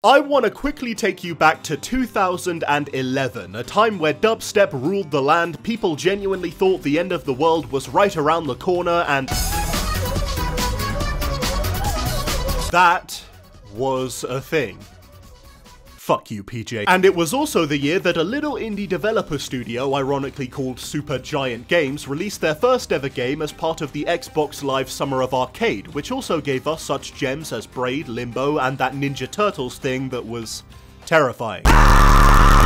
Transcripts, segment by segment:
I want to quickly take you back to 2011, a time where dubstep ruled the land, people genuinely thought the end of the world was right around the corner, and that was a thing. Fuck you, PJ. And it was also the year that a little indie developer studio, ironically called Super Giant Games, released their first ever game as part of the Xbox Live Summer of Arcade, which also gave us such gems as Braid, Limbo, and that Ninja Turtles thing that was terrifying.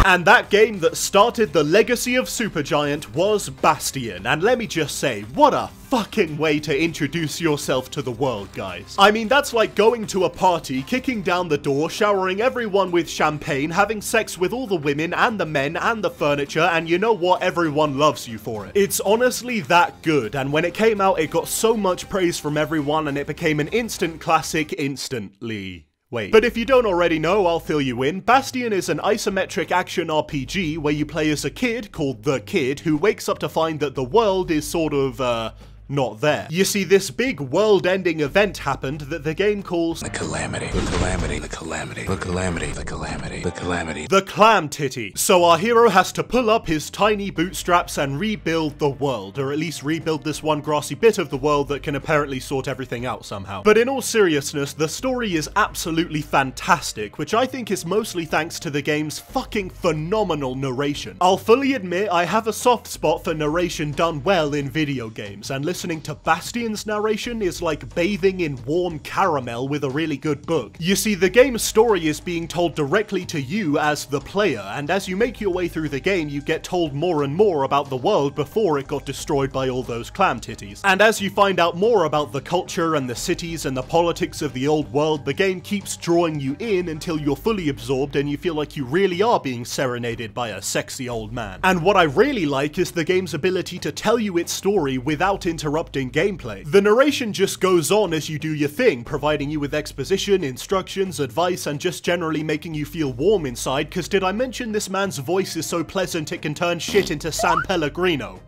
And that game that started the legacy of Supergiant was Bastion, and let me just say, what a fucking way to introduce yourself to the world, guys. I mean, that's like going to a party, kicking down the door, showering everyone with champagne, having sex with all the women and the men and the furniture, and you know what? Everyone loves you for it. It's honestly that good, and when it came out, it got so much praise from everyone, and it became an instant classic instantly. Wait. But if you don't already know, I'll fill you in. Bastion is an isometric action RPG where you play as a kid called The Kid who wakes up to find that the world is sort of, not there. You see, this big world-ending event happened that the game calls the calamity, the calamity, the calamity, the calamity, the calamity, the calamity. The Clam Titty. So our hero has to pull up his tiny bootstraps and rebuild the world, or at least rebuild this one grassy bit of the world that can apparently sort everything out somehow. But in all seriousness, the story is absolutely fantastic, which I think is mostly thanks to the game's fucking phenomenal narration. I'll fully admit I have a soft spot for narration done well in video games, and listening to Bastion's narration is like bathing in warm caramel with a really good book. You see, the game's story is being told directly to you as the player, and as you make your way through the game, you get told more and more about the world before it got destroyed by all those clam titties. And as you find out more about the culture and the cities and the politics of the old world, the game keeps drawing you in until you're fully absorbed and you feel like you really are being serenaded by a sexy old man. And what I really like is the game's ability to tell you its story without interrupting gameplay. The narration just goes on as you do your thing, providing you with exposition, instructions, advice, and just generally making you feel warm inside, cause did I mention this man's voice is so pleasant it can turn shit into San Pellegrino?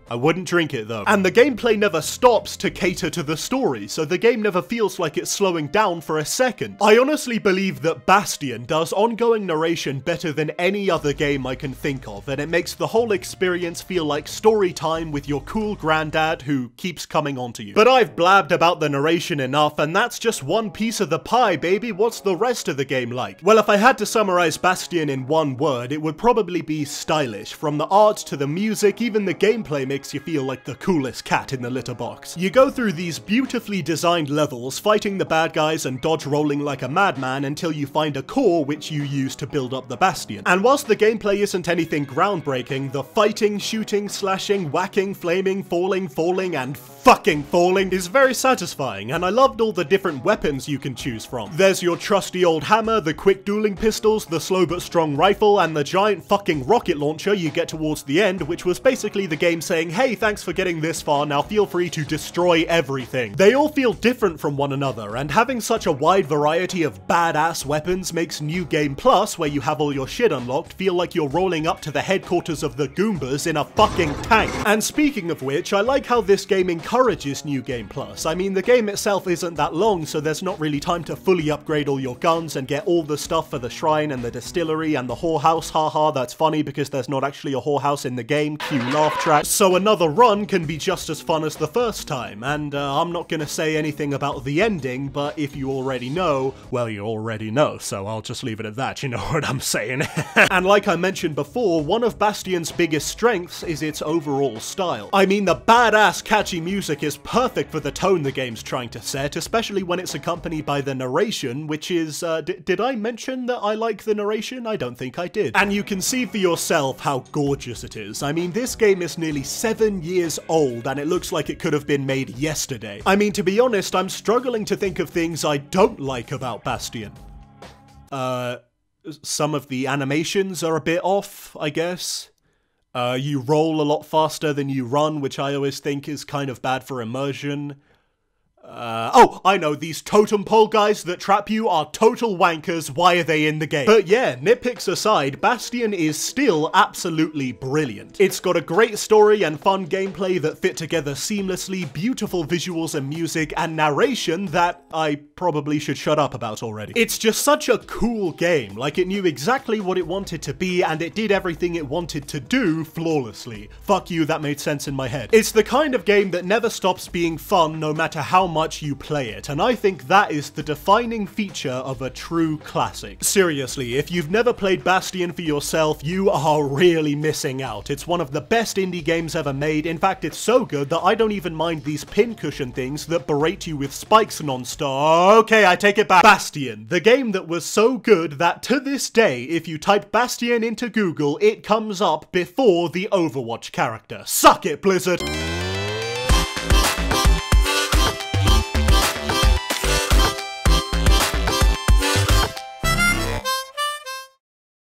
I wouldn't drink it though. And the gameplay never stops to cater to the story, so the game never feels like it's slowing down for a second. I honestly believe that Bastion does ongoing narration better than any other game I can think of, and it makes the whole experience feel like story time with your cool granddad who keeps coming onto you. But I've blabbed about the narration enough, and that's just one piece of the pie, baby. What's the rest of the game like? Well, if I had to summarize Bastion in one word, it would probably be stylish. From the art to the music, even the gameplay makes you feel like the coolest cat in the litter box. You go through these beautifully designed levels, fighting the bad guys and dodge rolling like a madman until you find a core which you use to build up the Bastion. And whilst the gameplay isn't anything groundbreaking, the fighting, shooting, slashing, whacking, flaming, falling, and fucking falling is very satisfying, and I loved all the different weapons you can choose from. There's your trusty old hammer, the quick dueling pistols, the slow but strong rifle, and the giant fucking rocket launcher you get towards the end, which was basically the game saying, hey, thanks for getting this far, now feel free to destroy everything. They all feel different from one another, and having such a wide variety of badass weapons makes New Game Plus, where you have all your shit unlocked, feel like you're rolling up to the headquarters of the Goombas in a fucking tank. And speaking of which, I like how this game encourages New Game Plus. I mean, the game itself isn't that long, so there's not really time to fully upgrade all your guns and get all the stuff for the shrine and the distillery and the whorehouse. Haha, that's funny because there's not actually a whorehouse in the game. Cue laugh track. So another run can be just as fun as the first time, and I'm not gonna say anything about the ending, but if you already know, well, you already know, so I'll just leave it at that, you know what I'm saying. And like I mentioned before, one of Bastion's biggest strengths is its overall style. I mean, the badass catchy music is perfect for the tone the game's trying to set, especially when it's accompanied by the narration, which is, did I mention that I like the narration? I don't think I did. And you can see for yourself how gorgeous it is. I mean, this game is nearly 7 years old, and it looks like it could have been made yesterday. I mean, to be honest, I'm struggling to think of things I don't like about Bastion. Some of the animations are a bit off, I guess. You roll a lot faster than you run, which I always think is kind of bad for immersion. Oh, I know, these totem pole guys that trap you are total wankers, why are they in the game? But yeah, nitpicks aside, Bastion is still absolutely brilliant. It's got a great story and fun gameplay that fit together seamlessly, beautiful visuals and music, and narration that I probably should shut up about already. It's just such a cool game, like it knew exactly what it wanted to be and it did everything it wanted to do flawlessly. Fuck you, that made sense in my head. It's the kind of game that never stops being fun no matter how much you play it, and I think that is the defining feature of a true classic. Seriously, if you've never played Bastion for yourself, you are really missing out. It's one of the best indie games ever made. In fact, it's so good that I don't even mind these pincushion things that berate you with spikes non-stop. Okay, I take it back. Bastion, the game that was so good that to this day, if you type Bastion into Google, it comes up before the Overwatch character. Suck it, Blizzard!